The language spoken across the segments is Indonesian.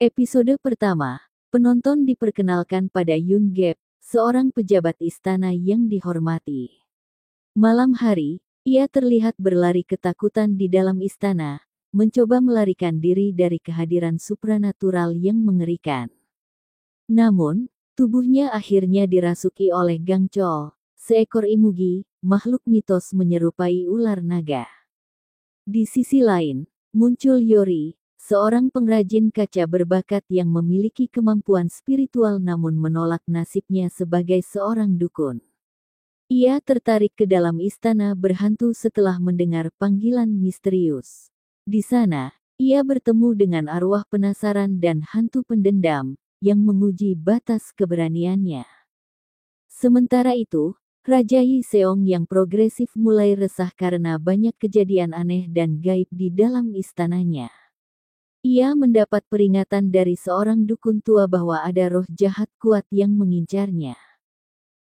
Episode pertama, penonton diperkenalkan pada Yoon Gap, seorang pejabat istana yang dihormati. Malam hari, ia terlihat berlari ketakutan di dalam istana, mencoba melarikan diri dari kehadiran supranatural yang mengerikan. Namun, tubuhnya akhirnya dirasuki oleh Gang Chol, seekor imugi, makhluk mitos menyerupai ular naga. Di sisi lain, muncul Yori, seorang pengrajin kaca berbakat yang memiliki kemampuan spiritual namun menolak nasibnya sebagai seorang dukun. Ia tertarik ke dalam istana berhantu setelah mendengar panggilan misterius. Di sana, ia bertemu dengan arwah penasaran dan hantu pendendam, yang menguji batas keberaniannya. Sementara itu, Raja Yi Seong yang progresif mulai resah karena banyak kejadian aneh dan gaib di dalam istananya. Ia mendapat peringatan dari seorang dukun tua bahwa ada roh jahat kuat yang mengincarnya.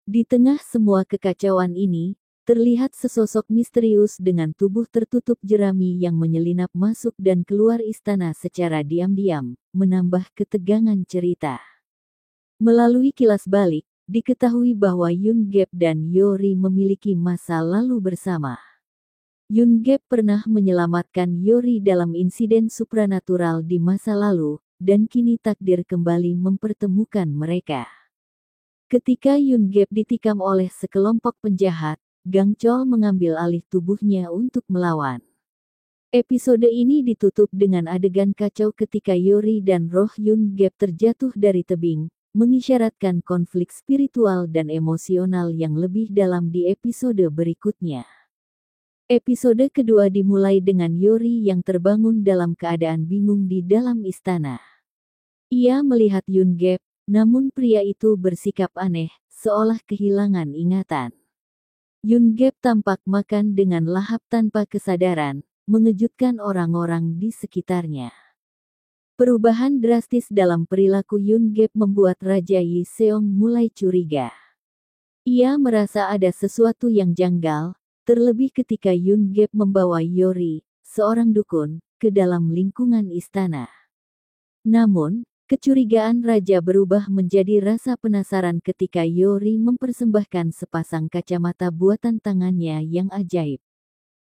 Di tengah semua kekacauan ini, terlihat sesosok misterius dengan tubuh tertutup jerami yang menyelinap masuk dan keluar istana secara diam-diam, menambah ketegangan cerita. Melalui kilas balik, diketahui bahwa Yoon Gap dan Yori memiliki masa lalu bersama. Yoon Gap pernah menyelamatkan Yori dalam insiden supranatural di masa lalu, dan kini takdir kembali mempertemukan mereka. Ketika Yoon Gap ditikam oleh sekelompok penjahat, Gang Chol mengambil alih tubuhnya untuk melawan. Episode ini ditutup dengan adegan kacau ketika Yori dan roh Yoon Gap terjatuh dari tebing, mengisyaratkan konflik spiritual dan emosional yang lebih dalam di episode berikutnya. Episode kedua dimulai dengan Yori yang terbangun dalam keadaan bingung di dalam istana. Ia melihat Yoon Gap, namun pria itu bersikap aneh, seolah kehilangan ingatan. Yoon Gap tampak makan dengan lahap tanpa kesadaran, mengejutkan orang-orang di sekitarnya. Perubahan drastis dalam perilaku Yoon Gap membuat Raja Yi Seong mulai curiga. Ia merasa ada sesuatu yang janggal, terlebih ketika Yoon Gap membawa Yori, seorang dukun, ke dalam lingkungan istana. Namun, kecurigaan raja berubah menjadi rasa penasaran ketika Yori mempersembahkan sepasang kacamata buatan tangannya yang ajaib.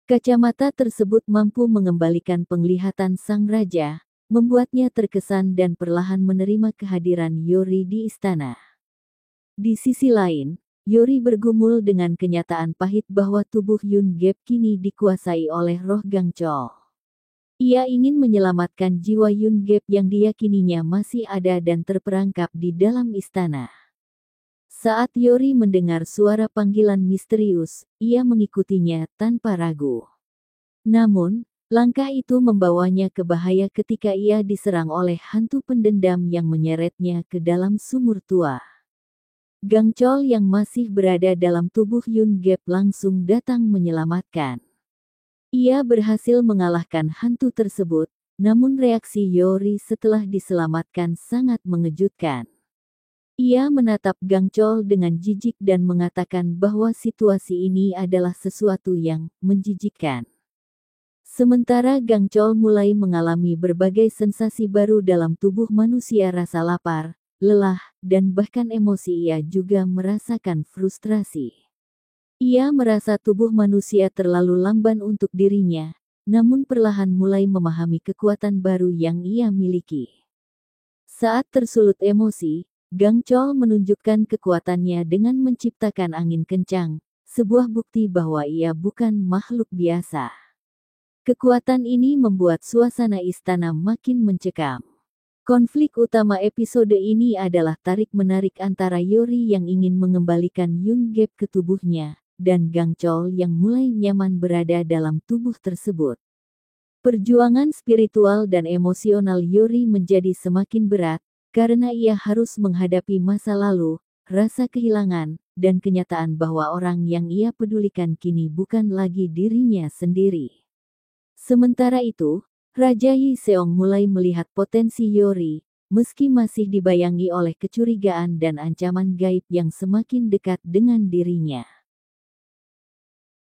Kacamata tersebut mampu mengembalikan penglihatan sang raja, membuatnya terkesan dan perlahan menerima kehadiran Yori di istana. Di sisi lain, Yori bergumul dengan kenyataan pahit bahwa tubuh Yoon Gap kini dikuasai oleh roh Gang Chol. Ia ingin menyelamatkan jiwa Yoon Gap yang diyakininya masih ada dan terperangkap di dalam istana. Saat Yori mendengar suara panggilan misterius, ia mengikutinya tanpa ragu. Namun, langkah itu membawanya ke bahaya ketika ia diserang oleh hantu pendendam yang menyeretnya ke dalam sumur tua. Gang Chol yang masih berada dalam tubuh Yoon Gap langsung datang menyelamatkan. Ia berhasil mengalahkan hantu tersebut, namun reaksi Yori setelah diselamatkan sangat mengejutkan. Ia menatap Gang Chol dengan jijik dan mengatakan bahwa situasi ini adalah sesuatu yang menjijikkan. Sementara Gang Chol mulai mengalami berbagai sensasi baru dalam tubuh manusia, rasa lapar, lelah, dan bahkan emosi. Ia juga merasakan frustrasi. Ia merasa tubuh manusia terlalu lamban untuk dirinya, namun perlahan mulai memahami kekuatan baru yang ia miliki. Saat tersulut emosi, Gang Chol menunjukkan kekuatannya dengan menciptakan angin kencang, sebuah bukti bahwa ia bukan makhluk biasa. Kekuatan ini membuat suasana istana makin mencekam. Konflik utama episode ini adalah tarik-menarik antara Yori yang ingin mengembalikan Yoon Gap ke tubuhnya, dan Gang Chol yang mulai nyaman berada dalam tubuh tersebut. Perjuangan spiritual dan emosional Yori menjadi semakin berat, karena ia harus menghadapi masa lalu, rasa kehilangan, dan kenyataan bahwa orang yang ia pedulikan kini bukan lagi dirinya sendiri. Sementara itu, Raja Yi Seong mulai melihat potensi Yori, meski masih dibayangi oleh kecurigaan dan ancaman gaib yang semakin dekat dengan dirinya.